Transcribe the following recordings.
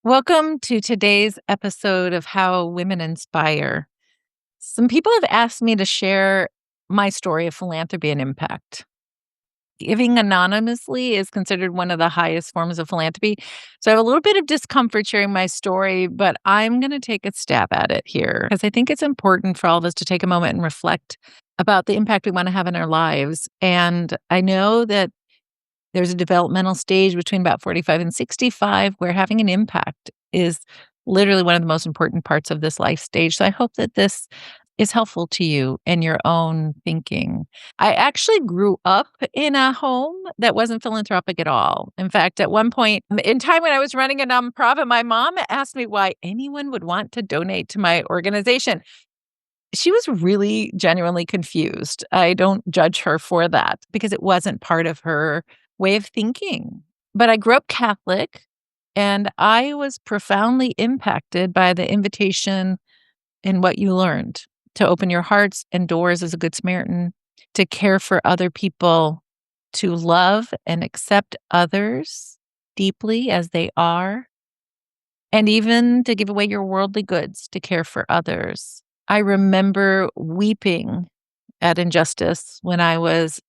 Welcome to today's episode of How Women Inspire. Some people have asked me to share my story of philanthropy and impact. Giving anonymously is considered one of the highest forms of philanthropy. So I have a little bit of discomfort sharing my story, but I'm going to take a stab at it here because I think it's important for all of us to take a moment and reflect about the impact we want to have in our lives. And I know that there's a developmental stage between about 45 and 65 where having an impact is literally one of the most important parts of this life stage. So I hope that this is helpful to you in your own thinking. I actually grew up in a home that wasn't philanthropic at all. In fact, at one point in time when I was running a nonprofit, my mom asked me why anyone would want to donate to my organization. She was really genuinely confused. I don't judge her for that because it wasn't part of her way of thinking. But I grew up Catholic and I was profoundly impacted by the invitation in what you learned to open your hearts and doors as a good Samaritan, to care for other people, to love and accept others deeply as they are, and even to give away your worldly goods to care for others. I remember weeping at injustice when I was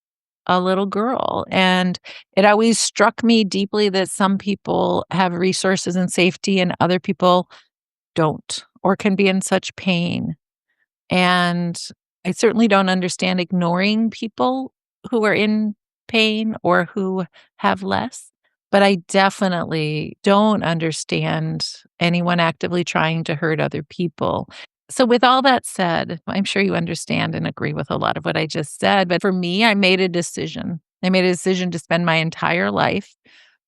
a little girl. And it always struck me deeply that some people have resources and safety and other people don't or can be in such pain. And I certainly don't understand ignoring people who are in pain or who have less. But I definitely don't understand anyone actively trying to hurt other people. So, with all that said, I'm sure you understand and agree with a lot of what I just said. But for me, I made a decision. I made a decision to spend my entire life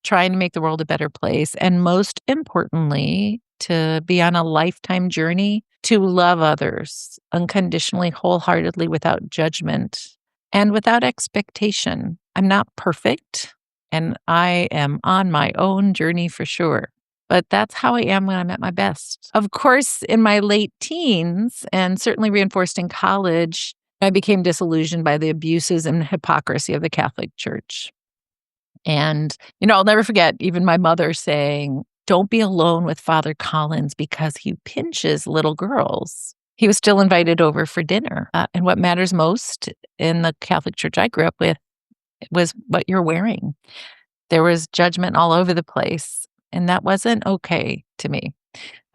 trying to make the world a better place. And most importantly, to be on a lifetime journey to love others unconditionally, wholeheartedly, without judgment and without expectation. I'm not perfect and I am on my own journey for sure. But that's how I am when I'm at my best. Of course, in my late teens and certainly reinforced in college, I became disillusioned by the abuses and hypocrisy of the Catholic Church. And, I'll never forget even my mother saying, "Don't be alone with Father Collins because he pinches little girls." He was still invited over for dinner. And what matters most in the Catholic Church I grew up with was what you're wearing. There was judgment all over the place, and that wasn't okay to me.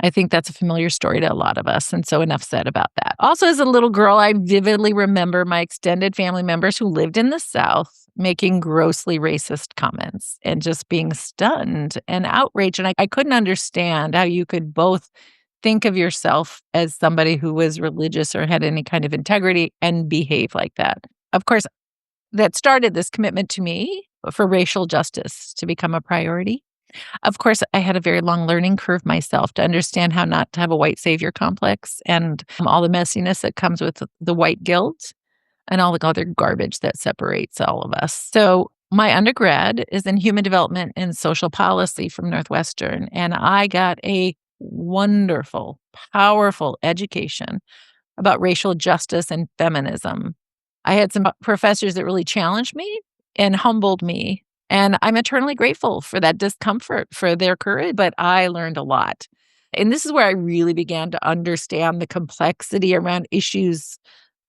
I think that's a familiar story to a lot of us, and so enough said about that. Also, as a little girl, I vividly remember my extended family members who lived in the South making grossly racist comments and just being stunned and outraged, and I couldn't understand how you could both think of yourself as somebody who was religious or had any kind of integrity and behave like that. Of course, that started this commitment to me for racial justice to become a priority. Of course, I had a very long learning curve myself to understand how not to have a white savior complex and all the messiness that comes with the white guilt and all the other garbage that separates all of us. So, my undergrad is in human development and social policy from Northwestern, and I got a wonderful, powerful education about racial justice and feminism. I had some professors that really challenged me and humbled me. And I'm eternally grateful for that discomfort, for their courage, but I learned a lot. And this is where I really began to understand the complexity around issues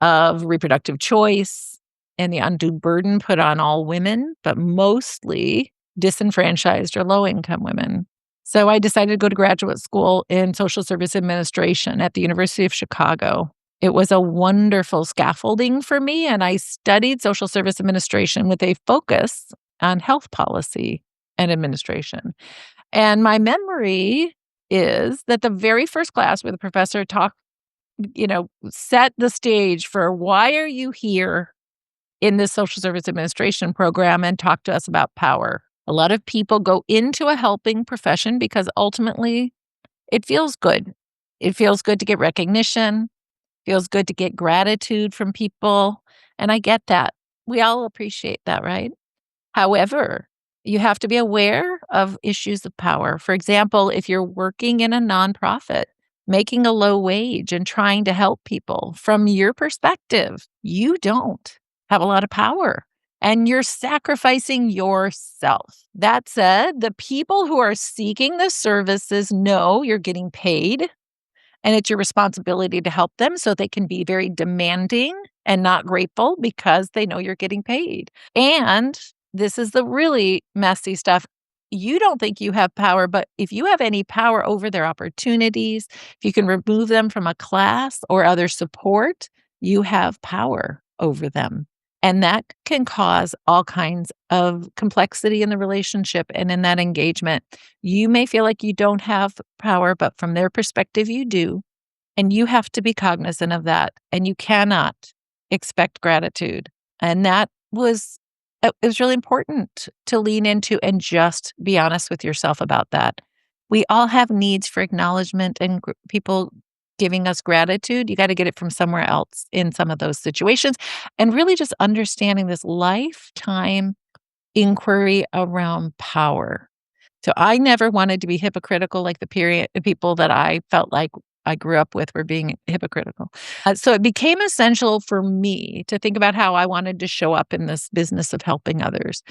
of reproductive choice and the undue burden put on all women, but mostly disenfranchised or low income women. So I decided to go to graduate school in social service administration at the University of Chicago. It was a wonderful scaffolding for me, and I studied social service administration with a focus on health policy and administration. And my memory is that the very first class where the professor talked, set the stage for why are you here in this social service administration program and talk to us about power. A lot of people go into a helping profession because ultimately it feels good. It feels good to get recognition, feels good to get gratitude from people. And I get that. We all appreciate that, right? However, you have to be aware of issues of power. For example, if you're working in a nonprofit, making a low wage and trying to help people, from your perspective, you don't have a lot of power. and you're sacrificing yourself. That said, the people who are seeking the services know you're getting paid and it's your responsibility to help them so they can be very demanding and not grateful because they know you're getting paid. And this is the really messy stuff. You don't think you have power, but if you have any power over their opportunities, if you can remove them from a class or other support, you have power over them. And that can cause all kinds of complexity in the relationship and in that engagement. You may feel like you don't have power, but from their perspective, you do. And you have to be cognizant of that. And you cannot expect gratitude. And that was, it was really important to lean into and just be honest with yourself about that. We all have needs for acknowledgement and people giving us gratitude. You got to get it from somewhere else in some of those situations. And really just understanding this lifetime inquiry around power. So I never wanted to be hypocritical like the people that I felt like I grew up with were being hypocritical. So it became essential for me to think about how I wanted to show up in this business of helping others.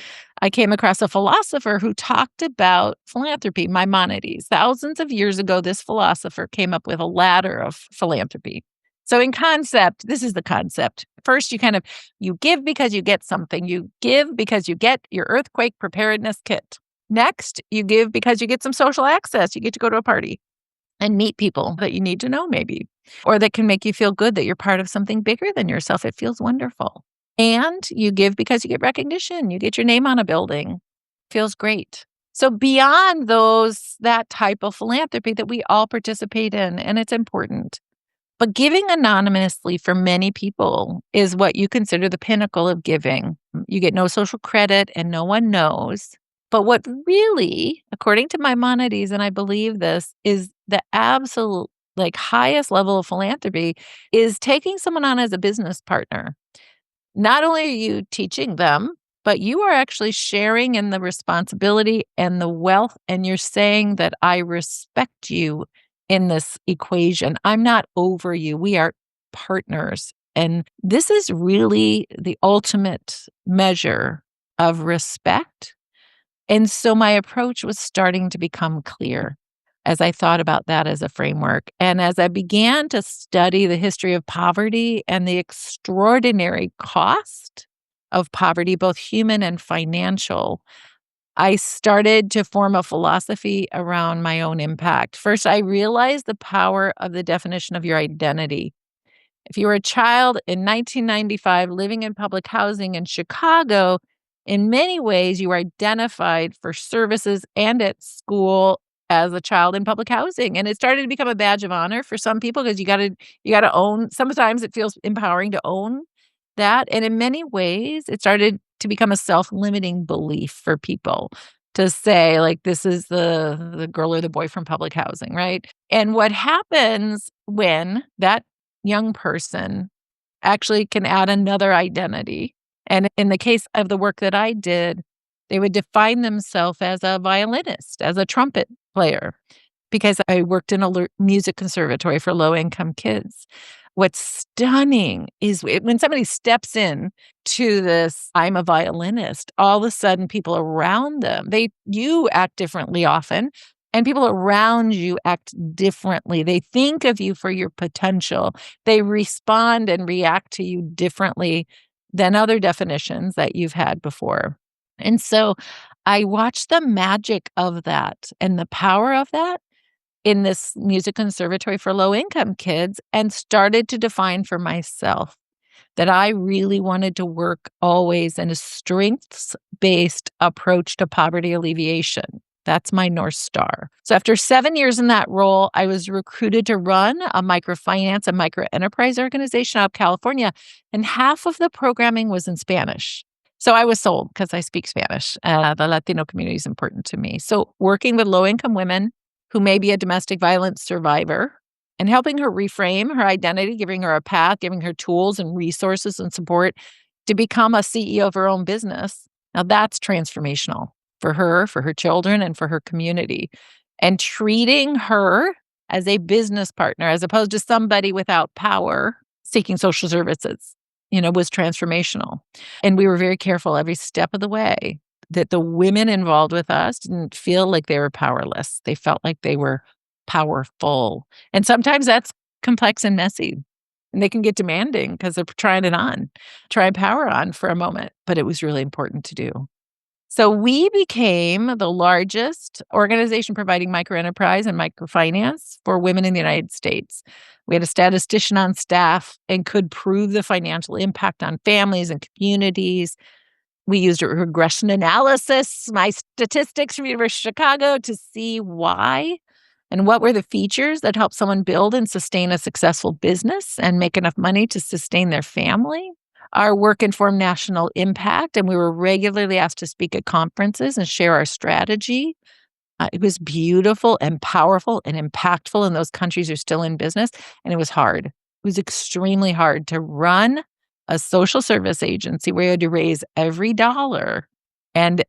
I came across a philosopher who talked about philanthropy, Maimonides. Thousands of years ago, this philosopher came up with a ladder of philanthropy. So in concept, this is the concept. First, you give because you get something. You give because you get your earthquake preparedness kit. Next, you give because you get some social access. You get to go to a party and meet people that you need to know maybe, or that can make you feel good that you're part of something bigger than yourself. It feels wonderful. And you give because you get recognition. You get your name on a building. Feels great. So beyond that type of philanthropy that we all participate in, and it's important. But giving anonymously for many people is what you consider the pinnacle of giving. You get no social credit and no one knows. But what really, according to Maimonides, and I believe this, is the absolute highest level of philanthropy is taking someone on as a business partner. Not only are you teaching them, but you are actually sharing in the responsibility and the wealth, and you're saying that I respect you in this equation. I'm not over you. We are partners. And this is really the ultimate measure of respect. And so my approach was starting to become clear as I thought about that as a framework. And as I began to study the history of poverty and the extraordinary cost of poverty, both human and financial, I started to form a philosophy around my own impact. First, I realized the power of the definition of your identity. If you were a child in 1995 living in public housing in Chicago, in many ways you were identified for services and at school as a child in public housing. And it started to become a badge of honor for some people because you gotta own. Sometimes it feels empowering to own that. And in many ways, it started to become a self-limiting belief for people to say, like, this is the girl or the boy from public housing, right? And what happens when that young person actually can add another identity, and in the case of the work that I did, they would define themselves as a violinist, as a trumpet player, because I worked in a music conservatory for low-income kids. What's stunning is when somebody steps in to this, I'm a violinist, all of a sudden people around them, you act differently often, and people around you act differently. They think of you for your potential. They respond and react to you differently than other definitions that you've had before. And so I watched the magic of that and the power of that in this music conservatory for low-income kids and started to define for myself that I really wanted to work always in a strengths-based approach to poverty alleviation. That's my North Star. So after 7 years in that role, I was recruited to run a microfinance and microenterprise organization out of California, and half of the programming was in Spanish. So I was sold because I speak Spanish. The Latino community is important to me. So working with low-income women who may be a domestic violence survivor and helping her reframe her identity, giving her a path, giving her tools and resources and support to become a CEO of her own business. Now that's transformational for her children, and for her community. And treating her as a business partner as opposed to somebody without power seeking social services. was transformational. And we were very careful every step of the way that the women involved with us didn't feel like they were powerless. They felt like they were powerful. And sometimes that's complex and messy. And they can get demanding because they're trying power on for a moment. But it was really important to do. So we became the largest organization providing microenterprise and microfinance for women in the United States. We had a statistician on staff and could prove the financial impact on families and communities. We used a regression analysis, my statistics from University of Chicago, to see why and what were the features that help someone build and sustain a successful business and make enough money to sustain their family. Our work informed national impact, and we were regularly asked to speak at conferences and share our strategy. It was beautiful and powerful and impactful, and those countries are still in business, and it was hard. It was extremely hard to run a social service agency where you had to raise every dollar. And,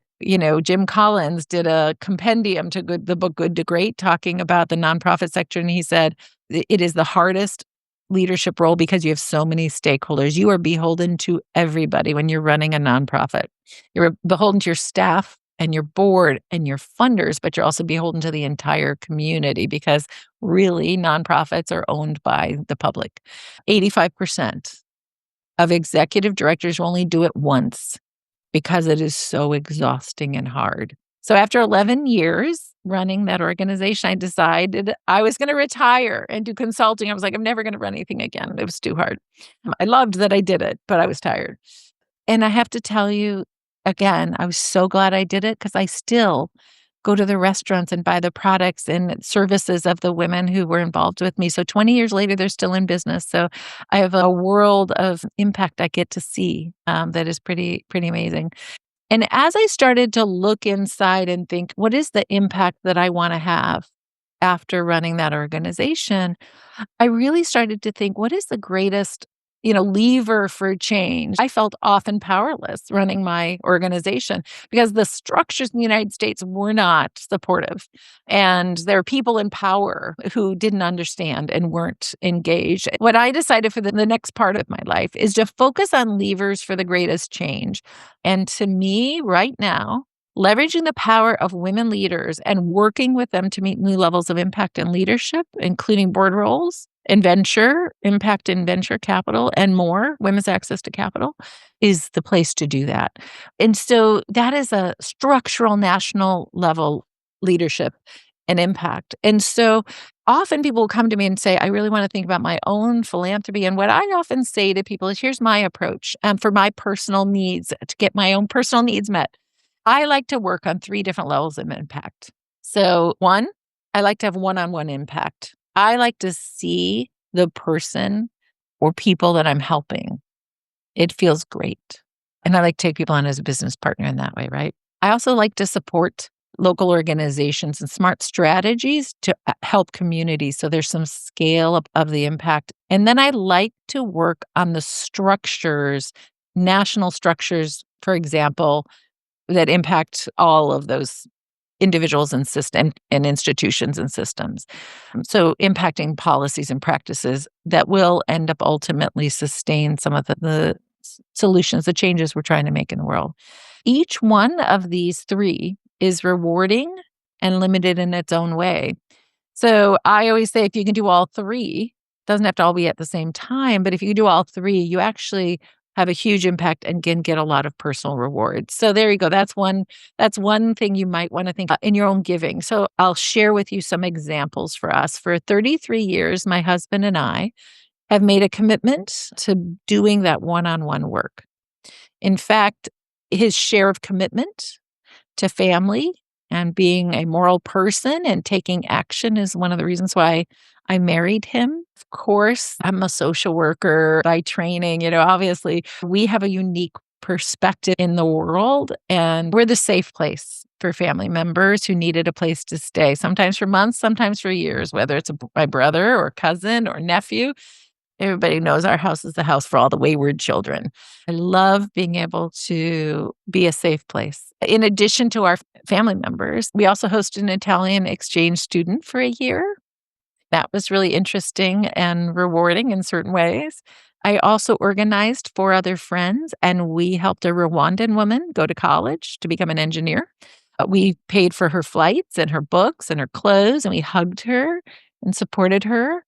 Jim Collins did a compendium to the book Good to Great, talking about the nonprofit sector, and he said, it is the hardest leadership role because you have so many stakeholders. You are beholden to everybody when you're running a nonprofit. You're beholden to your staff and your board and your funders, but you're also beholden to the entire community because really nonprofits are owned by the public. 85% of executive directors will only do it once because it is so exhausting and hard. So after 11 years running that organization, I decided I was going to retire and do consulting. I was like, I'm never going to run anything again. It was too hard. I loved that I did it, but I was tired. And I have to tell you, again, I was so glad I did it because I still go to the restaurants and buy the products and services of the women who were involved with me. So 20 years later, they're still in business. So I have a world of impact I get to see that is pretty amazing. And as I started to look inside and think, what is the impact that I want to have after running that organization? I really started to think, what is the greatest, lever for change? I felt often powerless running my organization because the structures in the United States were not supportive. And there are people in power who didn't understand and weren't engaged. What I decided for the next part of my life is to focus on levers for the greatest change. And to me, right now, leveraging the power of women leaders and working with them to meet new levels of impact and leadership, including board roles in venture, impact in venture capital, and more, women's access to capital, is the place to do that. And so that is a structural national level leadership and impact. And so often people will come to me and say, I really want to think about my own philanthropy. And what I often say to people is, here's my approach for my personal needs, to get my own personal needs met. I like to work on 3 different levels of impact. So 1, I like to have one-on-one impact. I like to see the person or people that I'm helping. It feels great. And I like to take people on as a business partner in that way, right? I also like to support local organizations and smart strategies to help communities. So there's some scale of the impact. And then I like to work on the structures, national structures, for example, that impact all of those individuals and and institutions and systems. So impacting policies and practices that will end up ultimately sustain some of the solutions, the changes we're trying to make in the world. Each one of these 3 is rewarding and limited in its own way. So I always say, if you can do all 3, doesn't have to all be at the same time, but if you do all 3, you actually have a huge impact and can get a lot of personal rewards. So there you go. That's one thing you might want to think in your own giving. So I'll share with you some examples for us. For 33 years, my husband and I have made a commitment to doing that one-on-one work. In fact, his share of commitment to family and being a moral person and taking action is one of the reasons why I married him. Of course, I'm a social worker by training. Obviously, we have a unique perspective in the world, and we're the safe place for family members who needed a place to stay, sometimes for months, sometimes for years, whether it's my brother or cousin or nephew. Everybody knows our house is the house for all the wayward children. I love being able to be a safe place. In addition to our family members, we also hosted an Italian exchange student for a year. That was really interesting and rewarding in certain ways. I also organized 4 other friends, and we helped a Rwandan woman go to college to become an engineer. We paid for her flights and her books and her clothes, and we hugged her and supported her.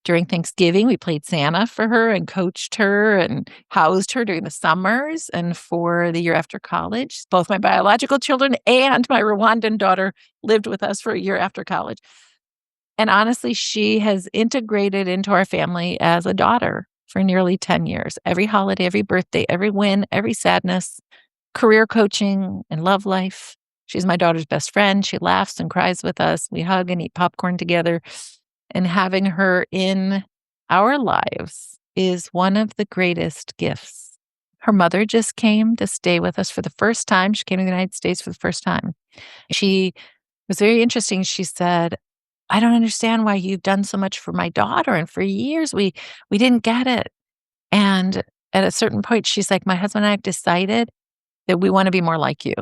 During Thanksgiving, we played Santa for her and coached her and housed her during the summers and for the year after college. Both my biological children and my Rwandan daughter lived with us for a year after college. And honestly, she has integrated into our family as a daughter for nearly 10 years. Every holiday, every birthday, every win, every sadness, career coaching and love life. She's my daughter's best friend. She laughs and cries with us. We hug and eat popcorn together. And having her in our lives is one of the greatest gifts. Her mother just came to stay with us for the first time. She came to the United States for the first time. She was very interesting. She said, "I don't understand why you've done so much for my daughter, and for years we didn't get it." And at a certain point, she's like, "My husband and I have decided that we wanna be more like you.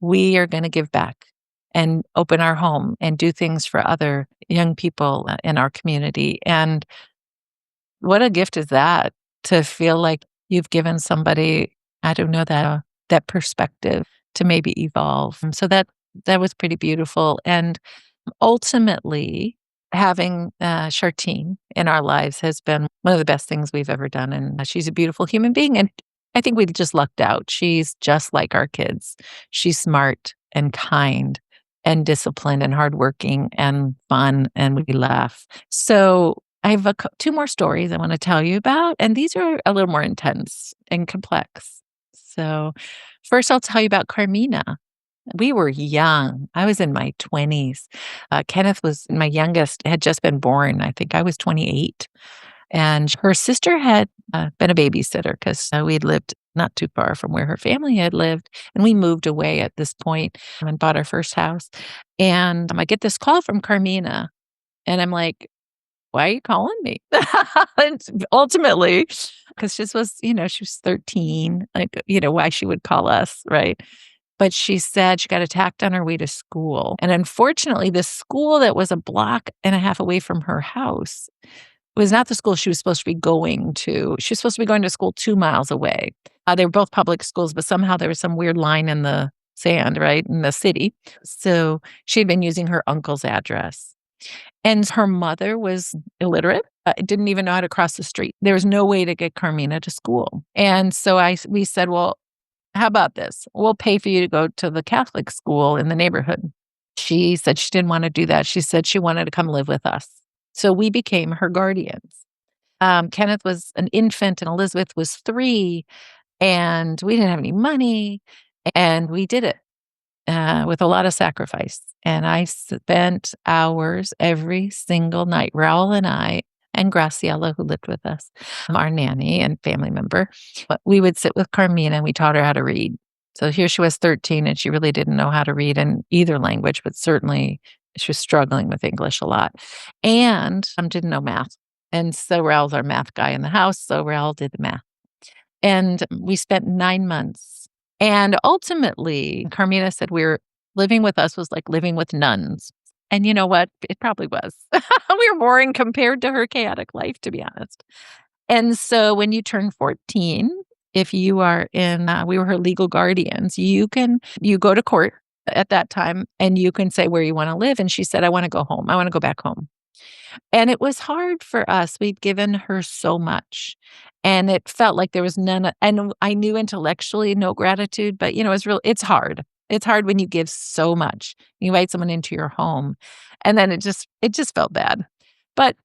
We are gonna give back and open our home and do things for other young people, in our community." And what a gift is that to feel like you've given somebody, I don't know, that perspective to maybe evolve. And so that was pretty beautiful. And ultimately, having, Chartine in our lives has been one of the best things we've ever done, and she's a beautiful human being, and I think we just lucked out. She's just like our kids. She's smart and kind and disciplined and hardworking and fun, and we laugh. So, I have 2 more stories I wanna tell you about, and these are a little more intense and complex. So, first I'll tell you about Carmina. We were young. I was in my 20s. Kenneth was my youngest, had just been born. I think I was 28. And her sister had been a babysitter because we'd lived not too far from where her family had lived. And we moved away at this point and bought our first house. And I get this call from Carmina. And I'm like, why are you calling me? And ultimately, because she was 13, like, why she would call us, right? But she said she got attacked on her way to school. And unfortunately, the school that was a block and a half away from her house was not the school she was supposed to be going to. She was supposed to be going to school 2 miles away. They were both public schools, but somehow there was some weird line in the sand, right, in the city. So she had been using her uncle's address. And her mother was illiterate, didn't even know how to cross the street. There was no way to get Carmina to school. And so we said, well, how about this? We'll pay for you to go to the Catholic school in the neighborhood. She said she didn't want to do that. She said she wanted to come live with us. So we became her guardians. Kenneth was an infant and Elizabeth was 3, and we didn't have any money, and we did it with a lot of sacrifice. And I spent hours every single night, Raul and I, and Graciela, who lived with us, our nanny and family member. But we would sit with Carmina and we taught her how to read. So here she was 13 and she really didn't know how to read in either language, but certainly she was struggling with English a lot and didn't know math. And so Raul's our math guy in the house. So Raul did the math. And we spent 9 months. And ultimately, Carmina said living with us was like living with nuns. And you know what? It probably was. We were boring compared to her chaotic life, to be honest. And so when you turn 14, if you are we were her legal guardians, you go to court at that time and you can say where you want to live. And she said, I want to go home. I want to go back home. And it was hard for us. We'd given her so much. And it felt like there was none. And I knew intellectually no gratitude, but it's hard. It's hard when you give so much. You invite someone into your home. And then it just felt bad. But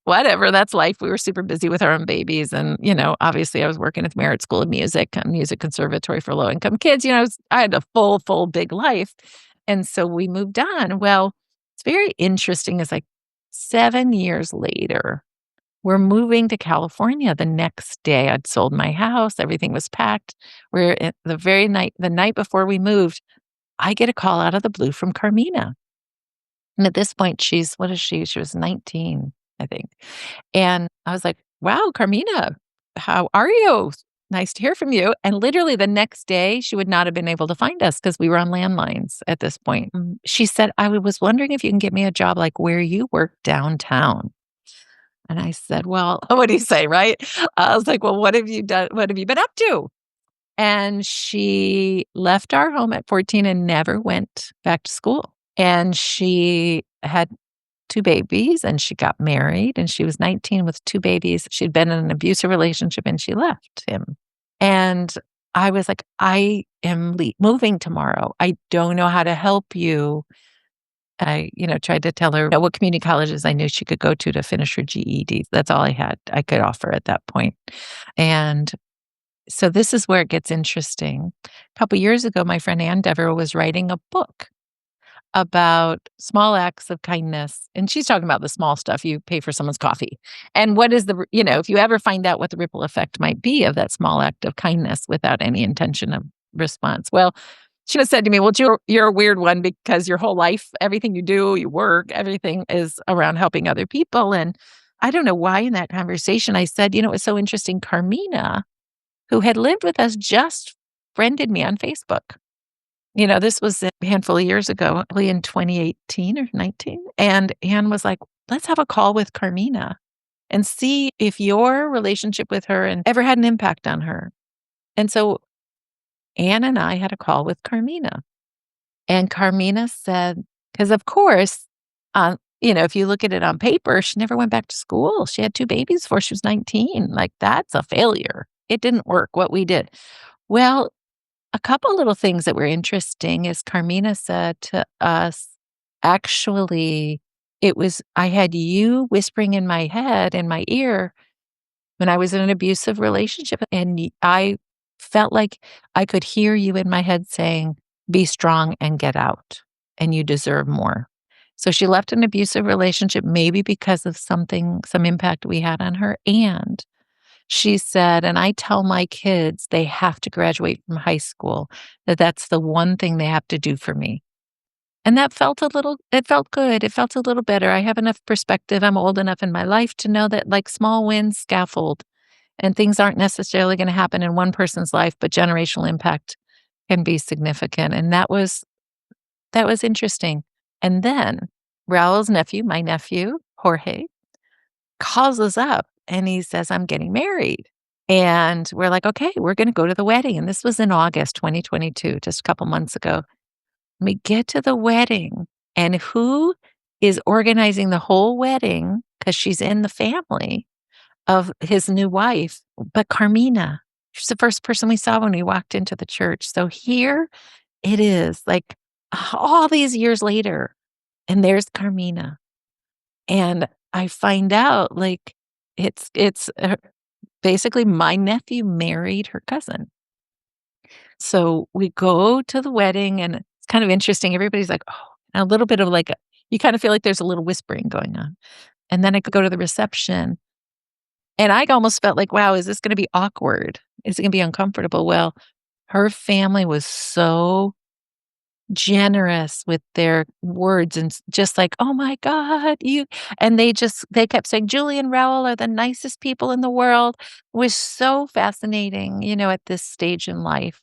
whatever, that's life. We were super busy with our own babies. And, obviously I was working at the Merit School of Music, a music conservatory for low income kids. I had a full big life. And so we moved on. Well, it's very interesting. It's like 7 years later, we're moving to California the next day. I'd sold my house. Everything was packed. We're at the night before we moved, I get a call out of the blue from Carmina. And at this point, what is she? She was 19, I think. And I was like, wow, Carmina, how are you? Nice to hear from you. And literally the next day, she would not have been able to find us because we were on landlines at this point. She said, I was wondering if you can get me a job like where you work downtown. And I said, "Well," what do you say, right? I was like, "Well, what have you done? What have you been up to?" And she left our home at 14 and never went back to school. And she had 2 babies, and she got married, and she was 19 with 2 babies. She'd been in an abusive relationship, and she left him. And I was like, "I am moving tomorrow. I don't know how to help you." I, tried to tell her what community colleges I knew she could go to finish her GED. That's all I could offer at that point. And so this is where it gets interesting. A couple years ago, my friend Ann Dever was writing a book about small acts of kindness, and she's talking about the small stuff. You pay for someone's coffee. And what is if you ever find out what the ripple effect might be of that small act of kindness without any intention of response. Well, she just said to me, "Well, you're a weird one because your whole life, everything you do, you work, everything is around helping other people." And I don't know why in that conversation I said, it was so interesting. Carmina, who had lived with us, just friended me on Facebook. This was a handful of years ago, probably in 2018 or 19, and Anne was like, "Let's have a call with Carmina and see if your relationship with her and ever had an impact on her." And so Anne and I had a call with Carmina, and Carmina said, because of course, if you look at it on paper, she never went back to school. She had 2 babies before she was 19. Like, that's a failure. It didn't work what we did. Well, a couple little things that were interesting is Carmina said to us, actually, I had you whispering in my head, in my ear, when I was in an abusive relationship, and I felt like I could hear you in my head saying, 'Be strong and get out, and you deserve more.'" So she left an abusive relationship, maybe because of some impact we had on her. And she said, "And I tell my kids they have to graduate from high school, that's the one thing they have to do for me." And it felt good. It felt a little better. I have enough perspective. I'm old enough in my life to know that, like, small wins scaffold, and things aren't necessarily going to happen in one person's life, but generational impact can be significant. And that was interesting. And then Raul's nephew, my nephew, Jorge, calls us up and he says, "I'm getting married." And we're like, "Okay, we're gonna go to the wedding." And this was in August 2022, just a couple months ago. We get to the wedding, and who is organizing the whole wedding, because she's in the family of his new wife, but Carmina. She's the first person we saw when we walked into the church. So here it is, like, all these years later, and there's Carmina. And I find out, like, it's basically my nephew married her cousin. So we go to the wedding, and it's kind of interesting. Everybody's like, "Oh," a little bit of like you kind of feel like there's a little whispering going on. And then I could go to the reception, and I almost felt like, "Wow, is this gonna be awkward? Is it gonna be uncomfortable?" Well, her family was so generous with their words, and just like, "Oh my god, you," and they kept saying, "Julie and Raoul are the nicest people in the world." It was so fascinating, at this stage in life,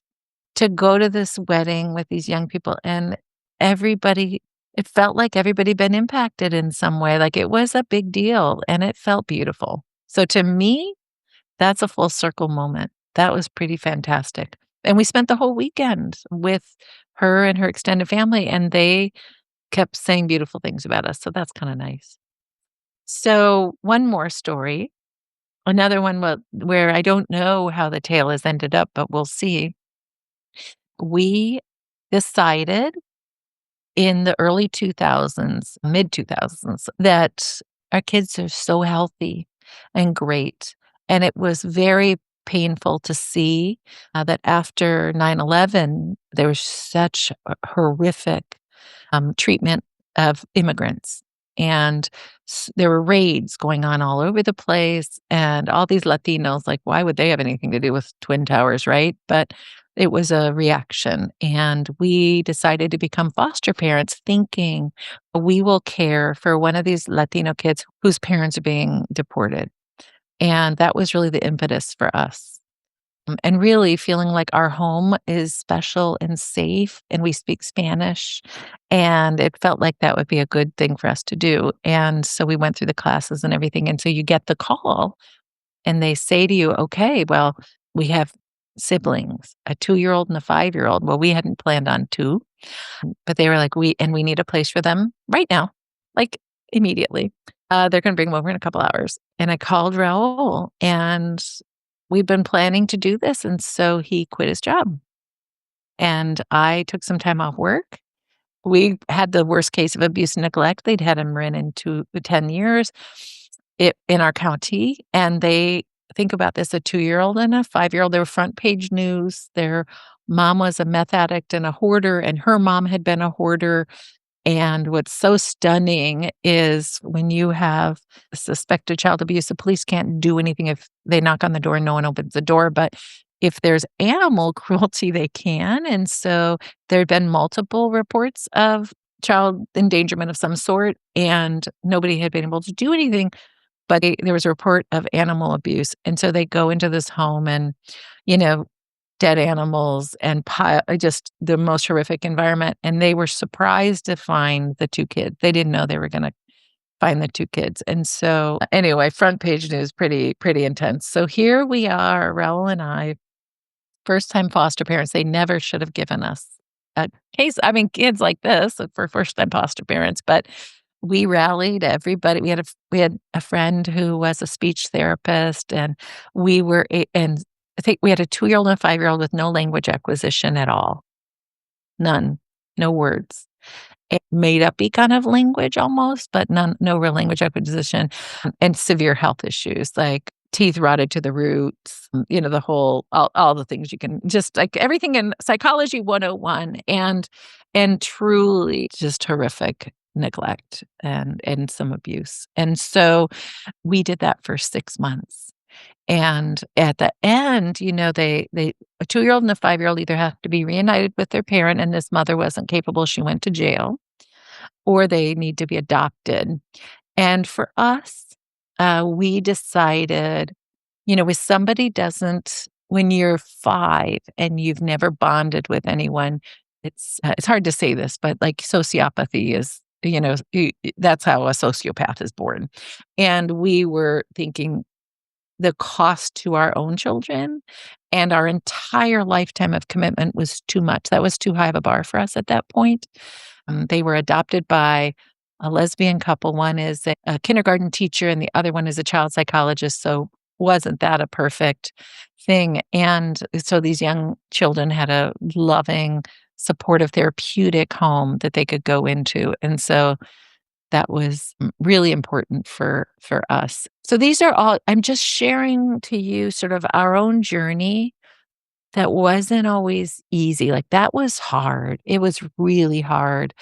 to go to this wedding with these young people, and everybody it felt like everybody been impacted in some way. Like, it was a big deal, and it felt beautiful. So to me, that's a full circle moment. That was pretty fantastic. And we spent the whole weekend with her and her extended family, and they kept saying beautiful things about us, so that's kinda nice. So, one more story, another one where I don't know how the tale has ended up, but we'll see. We decided in the early 2000s, mid 2000s, that our kids are so healthy and great. And it was very painful to see that after 9/11, there was such a horrific treatment of immigrants. And there were raids going on all over the place. And all these Latinos, like, why would they have anything to do with Twin Towers, right? But it was a reaction. And we decided to become foster parents, thinking we will care for one of these Latino kids whose parents are being deported. And that was really the impetus for us. and really feeling like our home is special and safe, and we speak Spanish, and it felt like that would be a good thing for us to do, and so we went through the classes and everything, and so you get the call, and they say to you, "Okay, well, we have siblings, a 2-year-old and a 5-year-old." Well, we hadn't planned on 2, but they were like, we need a place for them right now, like, immediately. They're gonna bring them over in a couple hours." And I called Raul, and we've been planning to do this, and so he quit his job, and I took some time off work. We had the worst case of abuse and neglect. They'd had him run into 10 years in our county, and they think about this, a 2-year-old and a 5-year-old, they were front page news. Their mom was a meth addict and a hoarder, and her mom had been a hoarder. And what's so stunning is when you have suspected child abuse, the police can't do anything if they knock on the door and no one opens the door. But if there's animal cruelty, they can. And so there had been multiple reports of child endangerment of some sort, and nobody had been able to do anything. But there was a report of animal abuse. And so they go into this home and, you know, dead animals and just the most horrific environment, and they were surprised to find the 2 kids. They didn't know they were gonna find the 2 kids, and so, anyway, front page news, pretty intense. So here we are, Raul and I, first-time foster parents. They never should have given us a case, I mean, kids like this for first-time foster parents, but we rallied everybody. We had a friend who was a speech therapist, and we were a and I think we had a 2-year-old and a 5-year-old with no language acquisition at all. None. No words. Made up kind of language almost, but no real language acquisition, and severe health issues, like teeth rotted to the roots, the whole all the things you can just like everything in Psychology 101, and truly just horrific neglect and some abuse. And so we did that for 6 months. And at the end, they a 2-year-old and a 5-year-old either have to be reunited with their parent, and this mother wasn't capable, she went to jail, or they need to be adopted. And for us, we decided, when somebody doesn't when you're 5 and you've never bonded with anyone, it's hard to say this, but, like, sociopathy is, that's how a sociopath is born. And we were thinking the cost to our own children and our entire lifetime of commitment was too much. That was too high of a bar for us at that point. They were adopted by a lesbian couple. One is a kindergarten teacher, and the other one is a child psychologist. So, wasn't that a perfect thing? And so, these young children had a loving, supportive, therapeutic home that they could go into. And so, that was really important for us. So these are all I'm just sharing to you sort of our own journey that wasn't always easy. Like, that was hard. It was really hard.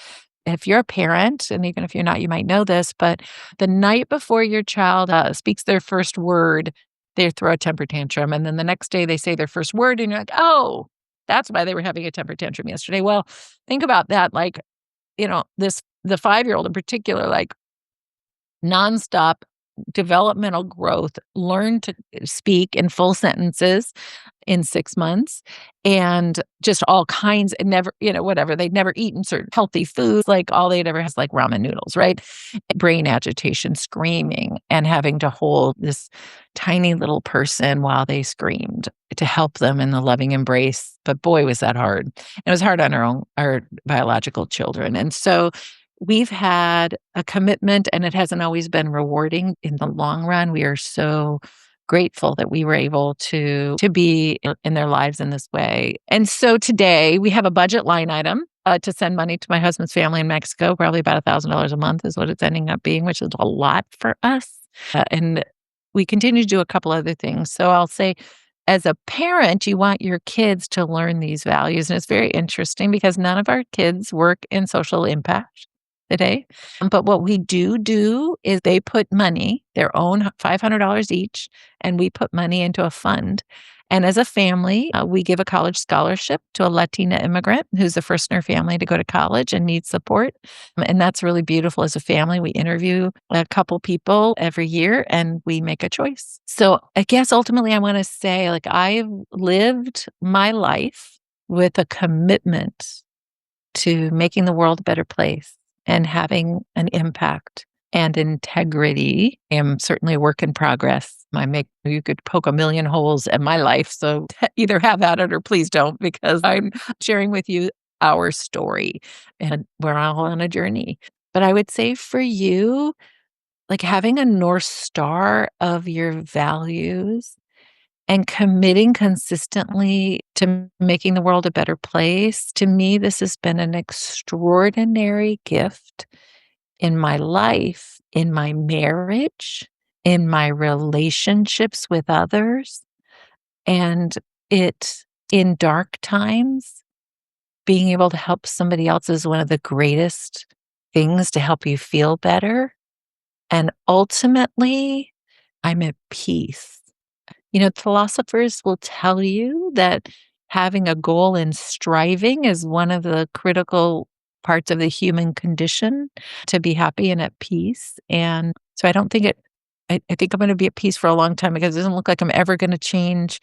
If you're a parent, and even if you're not, you might know this, but the night before your child, speaks their first word, they throw a temper tantrum, and then the next day they say their first word, and you're like, "Oh, that's why they were having a temper tantrum yesterday." Well, think about that, like, the 5-year-old in particular, like, nonstop developmental growth, learned to speak in full sentences in 6 months, and just all kinds and never, whatever, they'd never eaten certain healthy foods, like, all they'd ever has, like, ramen noodles, right? Brain agitation, screaming, and having to hold this tiny little person while they screamed to help them in the loving embrace, but boy, was that hard. It was hard on our biological children, and so we've had a commitment, and it hasn't always been rewarding in the long run. We are so grateful that we were able to be in their lives in this way. And so today we have a budget line item to send money to my husband's family in Mexico. Probably about $1,000 a month is what it's ending up being, which is a lot for us. And we continue to do a couple other things. So I'll say, as a parent, you want your kids to learn these values. And it's very interesting because none of our kids work in social impact. today. But what we do is they put money, their own $500 each, and we put money into a fund. And as a family, we give a college scholarship to a Latina immigrant who's the first in her family to go to college and needs support. And that's really beautiful. As a family, we interview a couple people every year and we make a choice. So I guess ultimately I want to say, like, I've lived my life with a commitment to making the world a better place and having an impact and integrity. I am certainly a work in progress. You could poke a million holes in my life. So either have at it or please don't, because I'm sharing with you our story and we're all on a journey. But I would say for you, like having a North Star of your values and committing consistently to making the world a better place, to me, this has been an extraordinary gift in my life, in my marriage, in my relationships with others. And it, in dark times, being able to help somebody else is one of the greatest things to help you feel better. And ultimately, I'm at peace. Philosophers will tell you that having a goal and striving is one of the critical parts of the human condition to be happy and at peace. And so I don't think I think I'm going to be at peace for a long time because it doesn't look like I'm ever going to change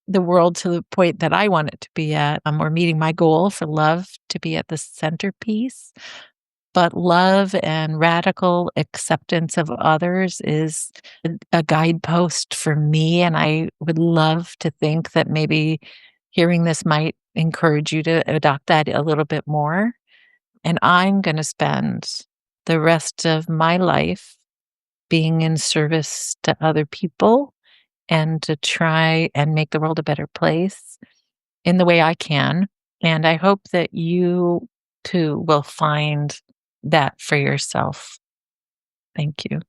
the world to the point that I want it to be at. We're meeting my goal for love to be at the centerpiece. But love and radical acceptance of others is a guidepost for me, and I would love to think that maybe hearing this might encourage you to adopt that a little bit more. And I'm gonna spend the rest of my life being in service to other people and to try and make the world a better place in the way I can. And I hope that you too will find that for yourself. Thank you.